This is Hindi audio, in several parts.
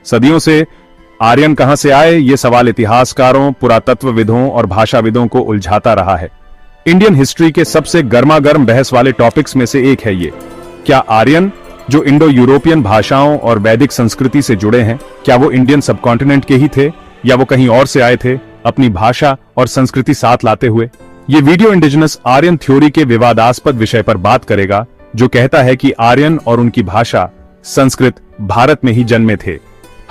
सदियों से आर्यन कहां से आए, ये सवाल इतिहासकारों, पुरातत्वविदों और भाषाविदों को उलझाता रहा है। इंडियन हिस्ट्री के सबसे गर्मागर्म बहस वाले टॉपिक्स में से एक है ये। क्या आर्यन, जो इंडो यूरोपियन भाषाओं और वैदिक संस्कृति से जुड़े हैं, क्या वो इंडियन सबकॉन्टिनेंट के ही थे या वो कहीं और से आए थे, अपनी भाषा और संस्कृति साथ लाते हुए? ये वीडियो इंडिजिनस आर्यन थ्योरी के विवादास्पद विषय पर बात करेगा, जो कहता है कि आर्यन और उनकी भाषा, संस्कृत भारत में ही जन्मे थे।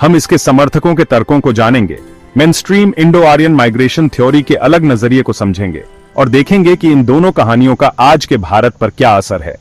हम इसके समर्थकों के तर्कों को जानेंगे, mainstream Indo Aryan migration theory के अलग नजरिए को समझेंगे और देखेंगे कि इन दोनों कहानियों का आज के भारत पर क्या असर है।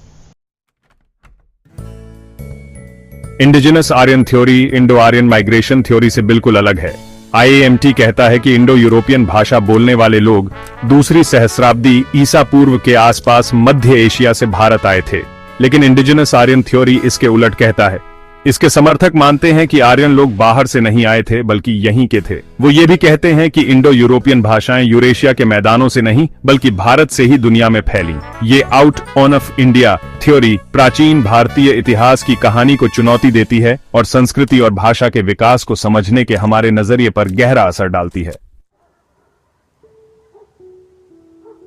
Indigenous Aryan theory Indo Aryan migration theory से बिल्कुल अलग है। IAMT कहता है कि इंडो यूरोपियन भाषा बोलने वाले लोग दूसरी सहस्राब्दी ईसा पूर्व के आसपास मध्य एशिया से भारत आए थे, लेकिन इंडिजिनस आर्यन थ्योरी इसके उलट कहता है। इसके समर्थक मानते हैं कि आर्यन लोग बाहर से नहीं आए थे बल्कि यहीं के थे। वो ये भी कहते हैं कि इंडो यूरोपियन भाषाएं यूरेशिया के मैदानों से नहीं बल्कि भारत से ही दुनिया में फैली। ये out on off India theory प्राचीन भारतीय इतिहास की कहानी को चुनौती देती है और संस्कृति और भाषा के विकास को समझने के हमारे नजरिए पर गहरा असर डालती है।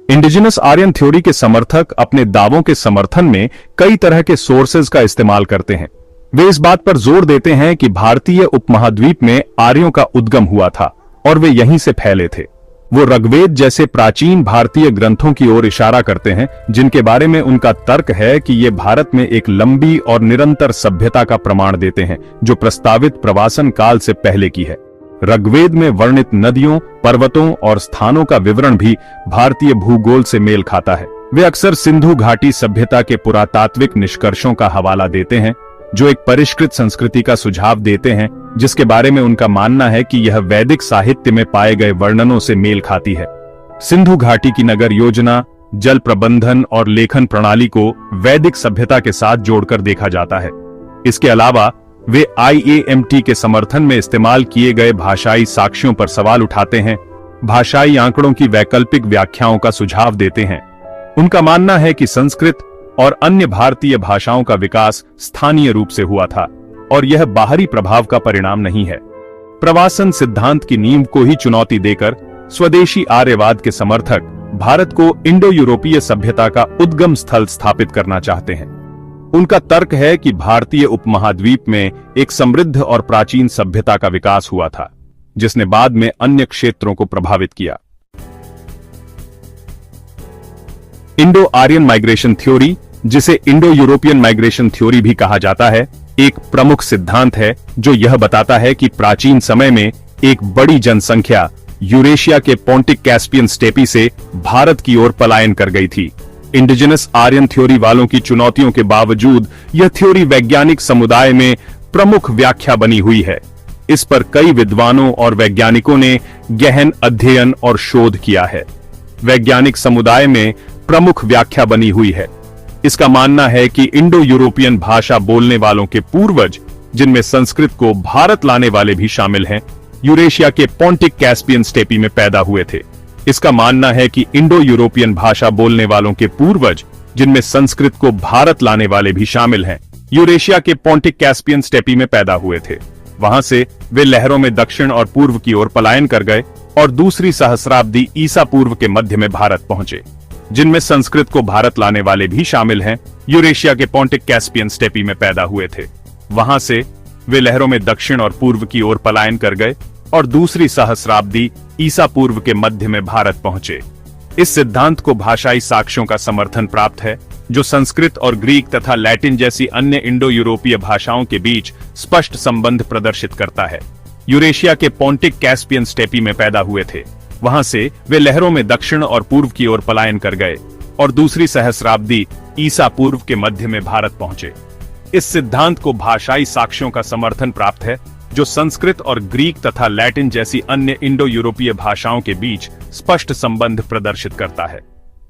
इंडिजिनस आर्यन थ्योरी के समर्थक अपने दावों के समर्थन में कई तरह के सोर्सेज का इस्तेमाल करते हैं। वे इस बात पर जोर देते हैं कि भारतीय उपमहाद्वीप में आर्यों का उद्गम हुआ था और वे यहीं से फैले थे। वो ऋग्वेद जैसे प्राचीन भारतीय ग्रंथों की ओर इशारा करते हैं, जिनके बारे में उनका तर्क है कि ये भारत में एक लंबी और निरंतर सभ्यता का प्रमाण देते हैं, जो प्रस्तावित प्रवासन काल से पहले की है। ऋग्वेद में वर्णित नदियों, पर्वतों और स्थानों का विवरण भी भारतीय भूगोल से मेल खाता है। वे अक्सर सिंधु घाटी सभ्यता के पुरातात्विक निष्कर्षों का हवाला देते हैं, जो एक परिष्कृत संस्कृति का सुझाव देते हैं, जिसके बारे में उनका मानना है कि यह वैदिक साहित्य में पाए गए वर्णनों से मेल खाती है। सिंधु घाटी की नगर योजना, जल प्रबंधन और लेखन प्रणाली को वैदिक सभ्यता के साथ जोड़कर देखा जाता है। इसके अलावा वे IAMT के समर्थन में इस्तेमाल किए गए भाषाई साक्ष्यों पर सवाल उठाते हैं, भाषाई आंकड़ों की वैकल्पिक व्याख्याओं का सुझाव देते हैं। उनका मानना है कि संस्कृत और अन्य भारतीय भाषाओं का विकास स्थानीय रूप से हुआ था और यह बाहरी प्रभाव का परिणाम नहीं है। प्रवासन सिद्धांत की नींव को ही चुनौती देकर स्वदेशी आर्यवाद के समर्थक भारत को इंडो यूरोपीय सभ्यता का उद्गम स्थल स्थापित करना चाहते हैं। उनका तर्क है कि भारतीय उपमहाद्वीप में एक समृद्ध और प्राचीन सभ्यता का विकास हुआ था, जिसने बाद में अन्य क्षेत्रों को प्रभावित किया। इंडो आर्यन माइग्रेशन थ्योरी, जिसे इंडो यूरोपियन माइग्रेशन थ्योरी भी कहा जाता है, एक प्रमुख सिद्धांत है जो यह बताता है कि प्राचीन समय में एक बड़ी जनसंख्या यूरेशिया के पोंटिक कैस्पियन स्टेपी से भारत की ओर पलायन कर गई थी। इंडिजिनस आर्यन थ्योरी वालों की चुनौतियों के बावजूद यह थ्योरी वैज्ञानिक समुदाय में प्रमुख व्याख्या बनी हुई है। इस पर कई विद्वानों और वैज्ञानिकों ने गहन अध्ययन और शोध किया है। वैज्ञानिक समुदाय में प्रमुख व्याख्या बनी हुई है। इसका मानना है कि इंडो यूरोपियन भाषा बोलने वालों के पूर्वज, जिनमें संस्कृत को भारत लाने वाले भी शामिल हैं, यूरेशिया के पोंटिक कैस्पियन स्टेपी में पैदा हुए थे। इसका मानना है कि इंडो यूरोपियन भाषा बोलने वालों के पूर्वज, जिनमें संस्कृत को भारत लाने वाले भी शामिल हैं, यूरेशिया के पोंटिक कैस्पियन स्टेपी में पैदा हुए थे। वहां से वे लहरों में दक्षिण और पूर्व की ओर पलायन कर गए और दूसरी सहस्राब्दी ईसा पूर्व के मध्य में भारत पहुंचे, जिनमें संस्कृत को भारत लाने वाले भी शामिल हैं, यूरेशिया के पोंटिक कैस्पियन स्टेपी में पैदा हुए थे। वहां से वे लहरों में दक्षिण और पूर्व की ओर पलायन कर गए और दूसरी सहस्राब्दी ईसा पूर्व के मध्य में भारत पहुंचे। इस सिद्धांत को भाषाई साक्ष्यों का समर्थन प्राप्त है, जो संस्कृत और ग्रीक तथा लैटिन जैसी अन्य इंडो यूरोपीय भाषाओं के बीच स्पष्ट संबंध प्रदर्शित करता है। यूरेशिया के पोंटिक कैस्पियन स्टेपी में पैदा हुए थे। वहां से वे लहरों में दक्षिण और पूर्व की ओर पलायन कर गए और दूसरी सहस्राब्दी ईसा पूर्व के मध्य में भारत पहुंचे। इस सिद्धांत को भाषाई साक्ष्यों का समर्थन प्राप्त है, जो संस्कृत और ग्रीक तथा लैटिन जैसी अन्य इंडो यूरोपीय भाषाओं के बीच स्पष्ट संबंध प्रदर्शित करता है।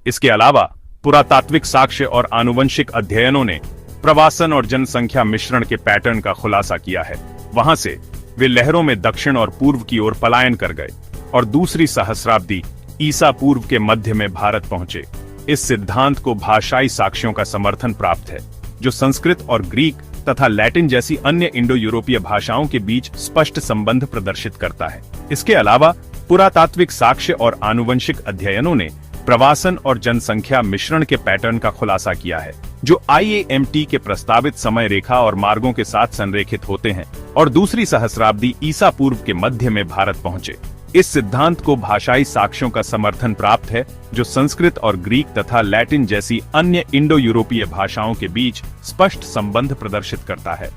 इसके अलावा पुरातात्विक साक्ष्य और आनुवंशिक अध्ययनों ने प्रवासन और जनसंख्या मिश्रण के पैटर्न का खुलासा किया है। वहां से वे लहरों में दक्षिण और पूर्व की ओर पलायन कर गए और दूसरी सहस्राब्दी ईसा पूर्व के मध्य में भारत पहुंचे। इस सिद्धांत को भाषाई साक्ष्यों का समर्थन प्राप्त है, जो संस्कृत और ग्रीक तथा लैटिन जैसी अन्य इंडो यूरोपीय भाषाओं के बीच स्पष्ट संबंध प्रदर्शित करता है। इसके अलावा पुरातात्विक साक्ष्य और आनुवंशिक अध्ययनों ने प्रवासन और जनसंख्या मिश्रण के पैटर्न का खुलासा किया है, जो IAMT के प्रस्तावित समय रेखा और मार्गों के साथ संरेखित होते हैं और दूसरी सहस्राब्दी ईसा पूर्व के मध्य में भारत पहुंचे। इस सिद्धांत को भाषाई साक्ष्यों का समर्थन प्राप्त है, जो संस्कृत और ग्रीक तथा लैटिन जैसी अन्य इंडो यूरोपीय भाषाओं के बीच स्पष्ट संबंध प्रदर्शित करता है।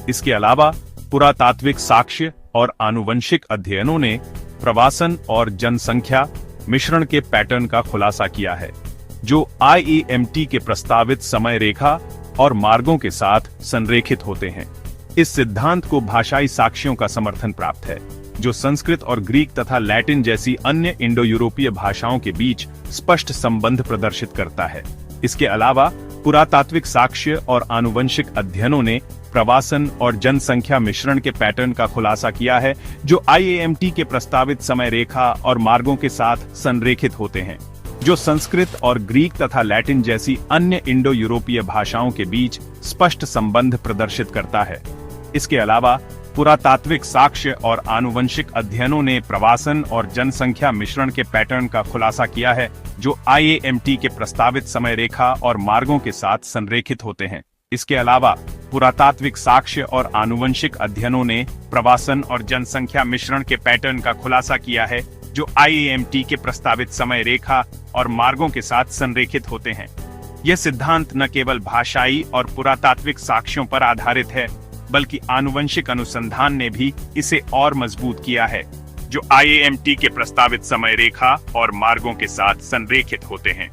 इसके अलावा पुरातात्विक साक्ष्य और आनुवंशिक अध्ययनों ने प्रवासन और जनसंख्या मिश्रण के पैटर्न का खुलासा किया है, जो IAMT के प्रस्तावित समय रेखा और मार्गों के साथ संरेखित होते हैं। इस सिद्धांत को भाषाई साक्ष्यों का समर्थन प्राप्त है, जो संस्कृत और ग्रीक तथा लैटिन जैसी अन्य इंडो यूरोपीय भाषाओं के बीच स्पष्ट संबंध प्रदर्शित करता है। इसके अलावा पुरातात्विक साक्ष्य और आनुवंशिक अध्ययनों ने प्रवासन और जनसंख्या मिश्रण के पैटर्न का खुलासा किया है, जो IAMT के प्रस्तावित समय रेखा और मार्गों के साथ संरेखित होते हैं, जो संस्कृत और ग्रीक तथा लैटिन जैसी अन्य इंडो यूरोपीय भाषाओं के बीच स्पष्ट संबंध प्रदर्शित करता है। इसके अलावा पुरातात्विक साक्ष्य और आनुवंशिक अध्ययनों ने प्रवासन और जनसंख्या मिश्रण के पैटर्न का खुलासा किया है, जो IAMT के प्रस्तावित समय रेखा और मार्गों के साथ संरेखित होते हैं। इसके अलावा पुरातात्विक साक्ष्य और आनुवंशिक अध्ययनों ने प्रवासन और जनसंख्या मिश्रण के पैटर्न का खुलासा किया है, जो IAMT के प्रस्तावित समय रेखा और मार्गों के साथ संरेखित होते हैं। यह सिद्धांत न केवल भाषाई और पुरातात्विक साक्ष्यों पर आधारित है, बल्कि आनुवंशिक अनुसंधान ने भी इसे और मजबूत किया है, जो IAMT के प्रस्तावित समय रेखा और मार्गों के साथ संरेखित होते हैं।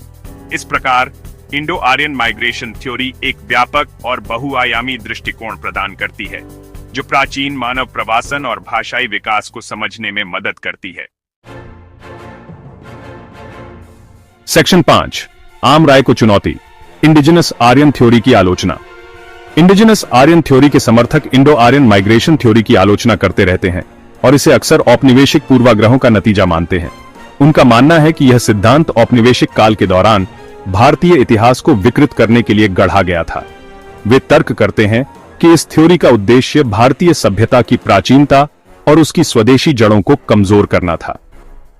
इस प्रकार इंडो आर्यन माइग्रेशन थ्योरी एक व्यापक और बहुआयामी दृष्टिकोण प्रदान करती है, जो प्राचीन मानव प्रवासन और भाषाई विकास को समझने में मदद करती है। सेक्शन 5, आम राय को चुनौती, इंडिजिनस आर्यन थ्योरी की आलोचना। इंडिजिनस आर्यन थ्योरी के समर्थक इंडो आर्यन माइग्रेशन थ्योरी की आलोचना करते रहते हैं और इसे अक्सर औपनिवेशिक पूर्वाग्रहों का नतीजा मानते हैं। उनका मानना है कि यह सिद्धांत औपनिवेशिक काल के दौरान भारतीय इतिहास को विकृत करने के लिए गढ़ा गया था। वे तर्क करते हैं कि इस थ्योरी का उद्देश्य भारतीय सभ्यता की प्राचीनता और उसकी स्वदेशी जड़ों को कमजोर करना था।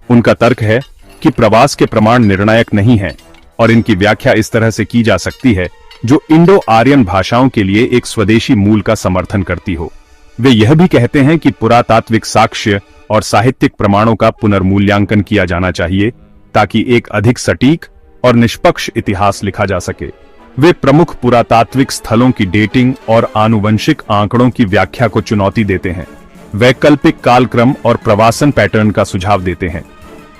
उनका तर्क है कि प्रवास के प्रमाण निर्णायक नहीं हैं और इनकी व्याख्या इस तरह से की जा सकती है जो इंडो आर्यन भाषाओं के लिए एक स्वदेशी मूल का समर्थन करती हो। वे यह भी कहते हैं कि पुरातात्विक साक्ष्य और साहित्यिक प्रमाणों का पुनर्मूल्यांकन किया जाना चाहिए ताकि एक अधिक सटीक और निष्पक्ष इतिहास लिखा जा सके। वे प्रमुख पुरातात्विक स्थलों की डेटिंग और आनुवंशिक आंकड़ों की व्याख्या को चुनौती देते हैं, वैकल्पिक कालक्रम और प्रवासन पैटर्न का सुझाव देते हैं।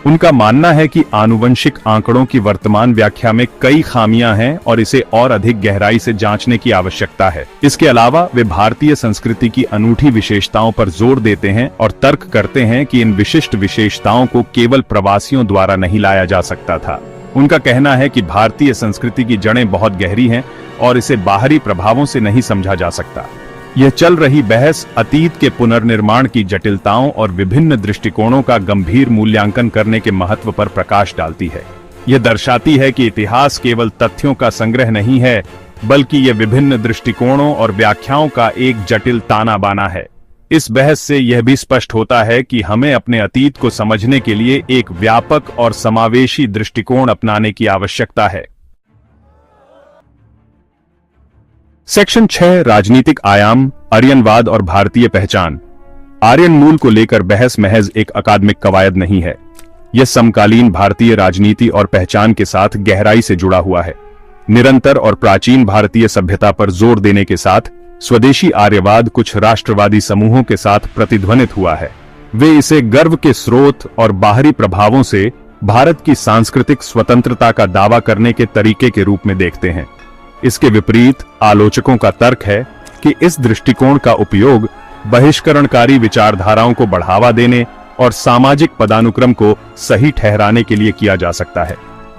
उनका मानना है कि आनुवंशिक आंकड़ों की वर्तमान व्याख्या में कई खामियां हैं और इसे और अधिक गहराई से जांचने की आवश्यकता है। इसके अलावा वे भारतीय संस्कृति की अनूठी विशेषताओं पर जोर देते हैं और तर्क करते हैं कि इन विशिष्ट विशेषताओं को केवल प्रवासियों द्वारा नहीं लाया जा सकता था। उनका कहना है कि भारतीय संस्कृति की जड़ें बहुत गहरी हैं और इसे बाहरी प्रभावों से नहीं समझा जा सकता। यह चल रही बहस अतीत के पुनर्निर्माण की जटिलताओं और विभिन्न दृष्टिकोणों का गंभीर मूल्यांकन करने के महत्व पर प्रकाश डालती है। यह दर्शाती है कि इतिहास केवल तथ्यों का संग्रह नहीं है, बल्कि यह विभिन्न दृष्टिकोणों और व्याख्याओं का एक जटिल ताना बाना है। इस बहस से यह भी स्पष्ट होता है कि हमें अपने अतीत को समझने के लिए एक व्यापक और समावेशी दृष्टिकोण अपनाने की आवश्यकता है। सेक्शन 6, राजनीतिक आयाम, आर्यनवाद और भारतीय पहचान। आर्यन मूल को लेकर बहस महज एक अकादमिक कवायद नहीं है। यह समकालीन भारतीय राजनीति और पहचान के साथ गहराई से जुड़ा हुआ है। निरंतर और प्राचीन भारतीय सभ्यता पर जोर देने के साथ स्वदेशी आर्यवाद कुछ राष्ट्रवादी समूहों के साथ प्रतिध्वनित हुआ है। वे इसे गर्व के स्रोत और बाहरी प्रभावों से भारत की सांस्कृतिक स्वतंत्रता का दावा करने के तरीके के रूप में देखते हैं। इसके विपरीत आलोचकों का तर्क है कि इस दृष्टिकोण का उपयोग बहिष्करणकारी विचारधाराओं को बढ़ावा देने और सामाजिक पदानुक्रम को सही ठहराने के लिए किया जा सकता है।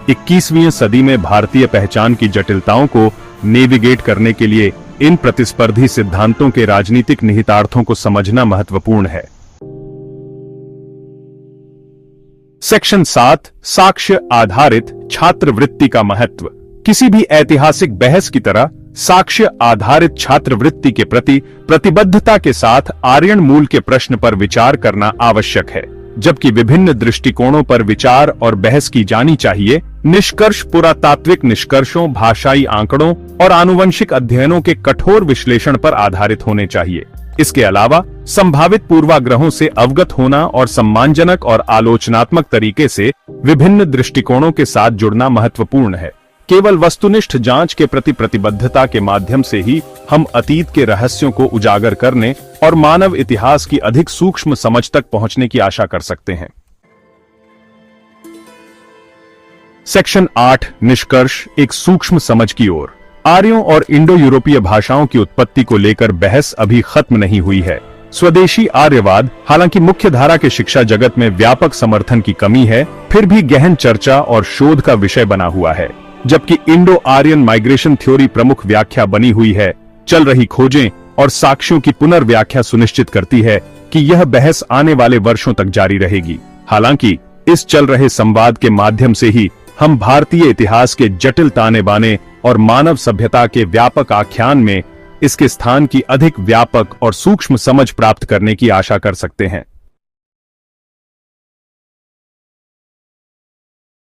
21वीं सदी में भारतीय पहचान की जटिलताओं को नेविगेट करने के लिए इन प्रतिस्पर्धी सिद्धांतों के राजनीतिक निहितार्थों को समझना महत्वपूर्ण है। सेक्शन 7, साक्ष्य आधारित छात्रवृत्ति का महत्व। किसी भी ऐतिहासिक बहस की तरह साक्ष्य आधारित छात्रवृत्ति के प्रति प्रतिबद्धता के साथ आर्यन मूल के प्रश्न पर विचार करना आवश्यक है, जबकि विभिन्न दृष्टिकोणों पर विचार और बहस की जानी चाहिए। निष्कर्ष पुरातात्विक निष्कर्षों, भाषाई आंकड़ों और आनुवंशिक अध्ययनों के कठोर विश्लेषण पर आधारित होने चाहिए। इसके अलावा संभावित पूर्वाग्रहों से अवगत होना और सम्मानजनक और आलोचनात्मक तरीके से विभिन्न दृष्टिकोणों के साथ जुड़ना महत्वपूर्ण है। केवल वस्तुनिष्ठ जांच के प्रति प्रतिबद्धता के माध्यम से ही हम अतीत के रहस्यों को उजागर करने और मानव इतिहास की अधिक सूक्ष्म समझ तक पहुंचने की आशा कर सकते हैं। सेक्शन 8 निष्कर्ष, एक सूक्ष्म समझ की ओर। आर्यों और इंडो यूरोपीय भाषाओं की उत्पत्ति को लेकर बहस अभी खत्म नहीं हुई है। स्वदेशी आर्यवाद, हालांकि मुख्य धारा के शिक्षा जगत में व्यापक समर्थन की कमी है, फिर भी गहन चर्चा और शोध का विषय बना हुआ है। जबकि इंडो आर्यन माइग्रेशन थ्योरी प्रमुख व्याख्या बनी हुई है, चल रही खोजें और साक्ष्यों की पुनर्व्याख्या सुनिश्चित करती है कि यह बहस आने वाले वर्षों तक जारी रहेगी। हालांकि इस चल रहे संवाद के माध्यम से ही हम भारतीय इतिहास के जटिल ताने बाने और मानव सभ्यता के व्यापक आख्यान में इसके स्थान की अधिक व्यापक और सूक्ष्म समझ प्राप्त करने की आशा कर सकते हैं।